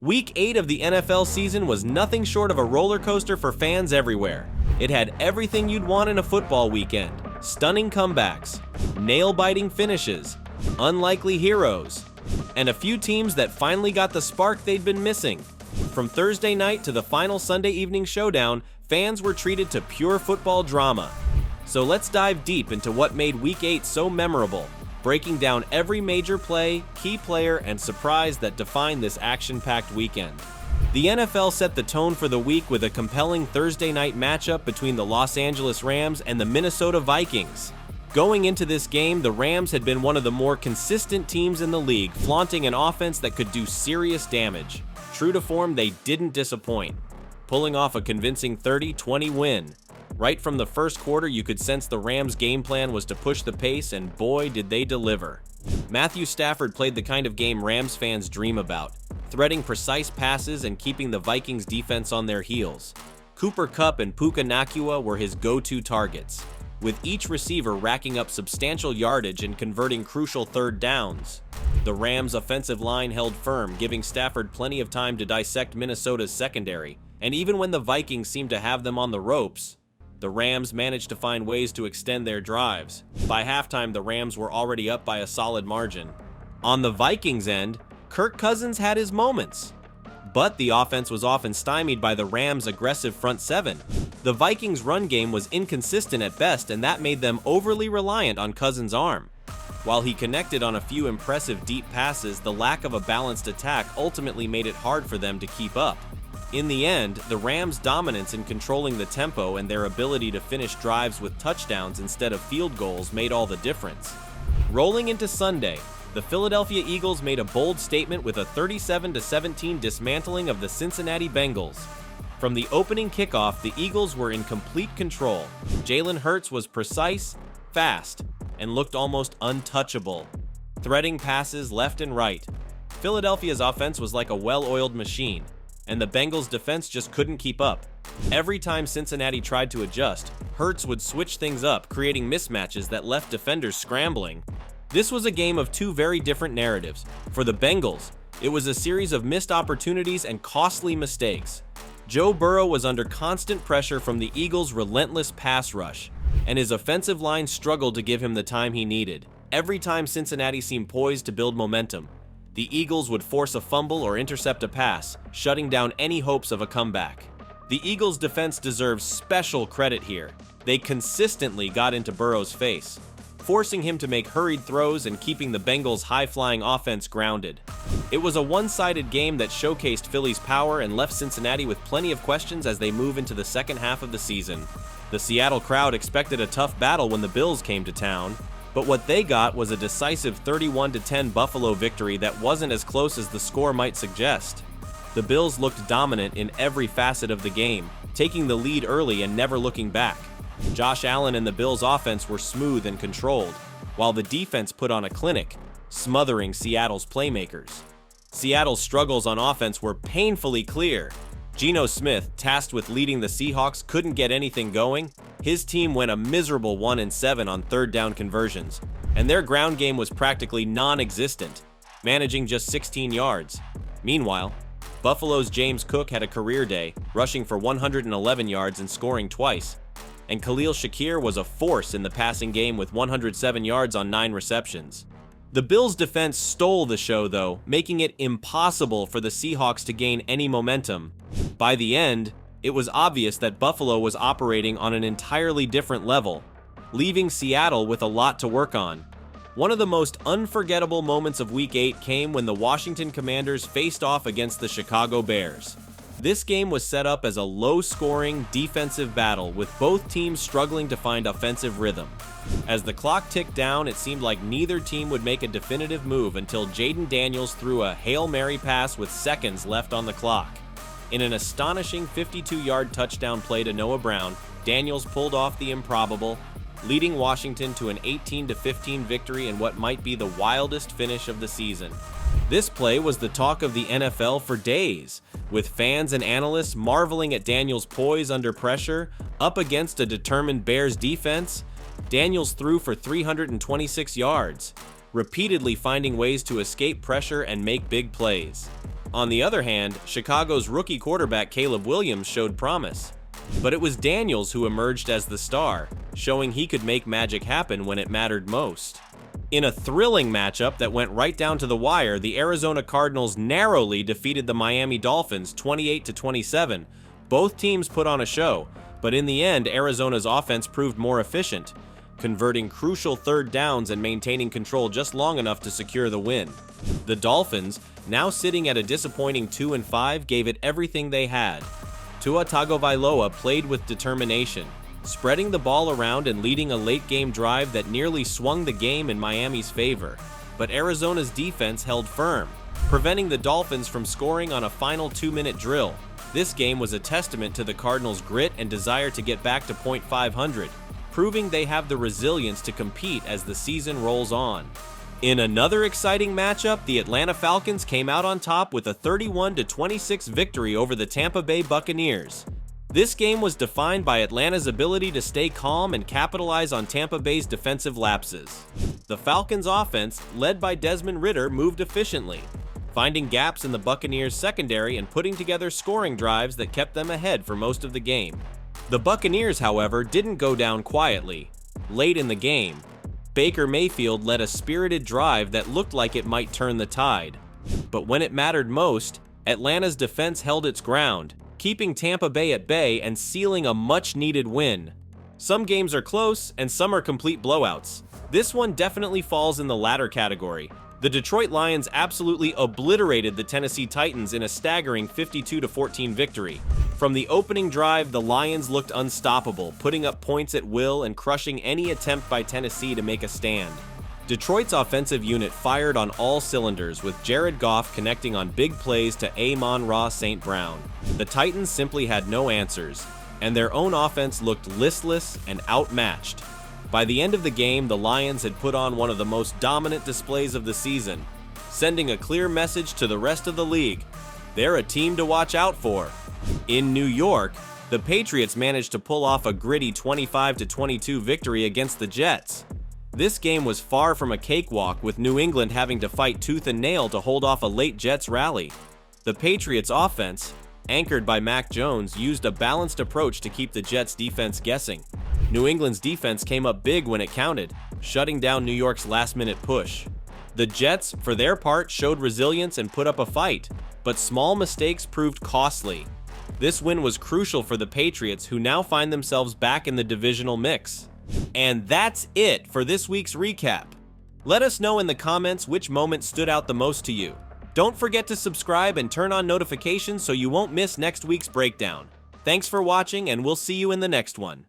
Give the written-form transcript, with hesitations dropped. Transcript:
Week 8 of the NFL season was nothing short of a roller coaster for fans everywhere. It had everything you'd want in a football weekend: stunning comebacks, nail-biting finishes, unlikely heroes, and a few teams that finally got the spark they'd been missing. From Thursday night to the final Sunday evening showdown, fans were treated to pure football drama. So let's dive deep into what made Week 8 so memorable, breaking down every major play, key player, and surprise that defined this action-packed weekend. The NFL set the tone for the week with a compelling Thursday night matchup between the Los Angeles Rams and the Minnesota Vikings. Going into this game, the Rams had been one of the more consistent teams in the league, flaunting an offense that could do serious damage. True to form, they didn't disappoint, pulling off a convincing 30-20 win. Right from the first quarter, you could sense the Rams' game plan was to push the pace, and boy, did they deliver. Matthew Stafford played the kind of game Rams fans dream about, threading precise passes and keeping the Vikings' defense on their heels. Cooper Kupp and Puka Nacua were his go-to targets, with each receiver racking up substantial yardage and converting crucial third downs. The Rams' offensive line held firm, giving Stafford plenty of time to dissect Minnesota's secondary, and even when the Vikings seemed to have them on the ropes, the Rams managed to find ways to extend their drives. By halftime, the Rams were already up by a solid margin. On the Vikings' end, Kirk Cousins had his moments, but the offense was often stymied by the Rams' aggressive front seven. The Vikings' run game was inconsistent at best, and that made them overly reliant on Cousins' arm. While he connected on a few impressive deep passes, the lack of a balanced attack ultimately made it hard for them to keep up. In the end, the Rams' dominance in controlling the tempo and their ability to finish drives with touchdowns instead of field goals made all the difference. Rolling into Sunday, the Philadelphia Eagles made a bold statement with a 37-17 dismantling of the Cincinnati Bengals. From the opening kickoff, the Eagles were in complete control. Jalen Hurts was precise, fast, and looked almost untouchable, threading passes left and right. Philadelphia's offense was like a well-oiled machine, and the Bengals' defense just couldn't keep up. Every time Cincinnati tried to adjust, Hurts would switch things up, creating mismatches that left defenders scrambling. This was a game of two very different narratives. For the Bengals, it was a series of missed opportunities and costly mistakes. Joe Burrow was under constant pressure from the Eagles' relentless pass rush, and his offensive line struggled to give him the time he needed. Every time Cincinnati seemed poised to build momentum, the Eagles would force a fumble or intercept a pass, shutting down any hopes of a comeback. The Eagles' defense deserves special credit here. They consistently got into Burrow's face, forcing him to make hurried throws and keeping the Bengals' high-flying offense grounded. It was a one-sided game that showcased Philly's power and left Cincinnati with plenty of questions as they move into the second half of the season. The Seattle crowd expected a tough battle when the Bills came to town, but what they got was a decisive 31-10 Buffalo victory that wasn't as close as the score might suggest. The Bills looked dominant in every facet of the game, taking the lead early and never looking back. Josh Allen and the Bills' offense were smooth and controlled, while the defense put on a clinic, smothering Seattle's playmakers. Seattle's struggles on offense were painfully clear. Geno Smith, tasked with leading the Seahawks, couldn't get anything going. His team went a miserable 1-7 on third down conversions, and their ground game was practically non-existent, managing just 16 yards. Meanwhile, Buffalo's James Cook had a career day, rushing for 111 yards and scoring twice, and Khalil Shakir was a force in the passing game with 107 yards on 9 receptions. The Bills' defense stole the show, though, making it impossible for the Seahawks to gain any momentum. By the end, it was obvious that Buffalo was operating on an entirely different level, leaving Seattle with a lot to work on. One of the most unforgettable moments of Week 8 came when the Washington Commanders faced off against the Chicago Bears. This game was set up as a low-scoring, defensive battle, with both teams struggling to find offensive rhythm. As the clock ticked down, it seemed like neither team would make a definitive move until Jaden Daniels threw a Hail Mary pass with seconds left on the clock. In an astonishing 52-yard touchdown play to Noah Brown, Daniels pulled off the improbable, leading Washington to an 18-15 victory in what might be the wildest finish of the season. This play was the talk of the NFL for days, with fans and analysts marveling at Daniels' poise under pressure. Up against a determined Bears defense, Daniels threw for 326 yards, repeatedly finding ways to escape pressure and make big plays. On the other hand, Chicago's rookie quarterback Caleb Williams showed promise. But it was Daniels who emerged as the star, showing he could make magic happen when it mattered most. In a thrilling matchup that went right down to the wire, the Arizona Cardinals narrowly defeated the Miami Dolphins 28-27. Both teams put on a show, but in the end, Arizona's offense proved more efficient, converting crucial third downs and maintaining control just long enough to secure the win. The Dolphins, now sitting at a disappointing 2-5, gave it everything they had. Tua Tagovailoa played with determination, spreading the ball around and leading a late-game drive that nearly swung the game in Miami's favor. But Arizona's defense held firm, preventing the Dolphins from scoring on a final 2-minute drill. This game was a testament to the Cardinals' grit and desire to get back to .500, proving they have the resilience to compete as the season rolls on. In another exciting matchup, the Atlanta Falcons came out on top with a 31-26 victory over the Tampa Bay Buccaneers. This game was defined by Atlanta's ability to stay calm and capitalize on Tampa Bay's defensive lapses. The Falcons' offense, led by Desmond Ridder, moved efficiently, finding gaps in the Buccaneers' secondary and putting together scoring drives that kept them ahead for most of the game. The Buccaneers, however, didn't go down quietly. Late in the game, Baker Mayfield led a spirited drive that looked like it might turn the tide. But when it mattered most, Atlanta's defense held its ground, keeping Tampa Bay at bay and sealing a much-needed win. Some games are close, and some are complete blowouts. This one definitely falls in the latter category. The Detroit Lions absolutely obliterated the Tennessee Titans in a staggering 52-14 victory. From the opening drive, the Lions looked unstoppable, putting up points at will and crushing any attempt by Tennessee to make a stand. Detroit's offensive unit fired on all cylinders, with Jared Goff connecting on big plays to Amon-Ra St. Brown. The Titans simply had no answers, and their own offense looked listless and outmatched. By the end of the game, the Lions had put on one of the most dominant displays of the season, sending a clear message to the rest of the league. They're a team to watch out for. In New York, the Patriots managed to pull off a gritty 25-22 victory against the Jets. This game was far from a cakewalk, with New England having to fight tooth and nail to hold off a late Jets rally. The Patriots' offense, anchored by Mac Jones, used a balanced approach to keep the Jets' defense guessing. New England's defense came up big when it counted, shutting down New York's last-minute push. The Jets, for their part, showed resilience and put up a fight, but small mistakes proved costly. This win was crucial for the Patriots, who now find themselves back in the divisional mix. And that's it for this week's recap. Let us know in the comments which moment stood out the most to you. Don't forget to subscribe and turn on notifications so you won't miss next week's breakdown. Thanks for watching, and we'll see you in the next one.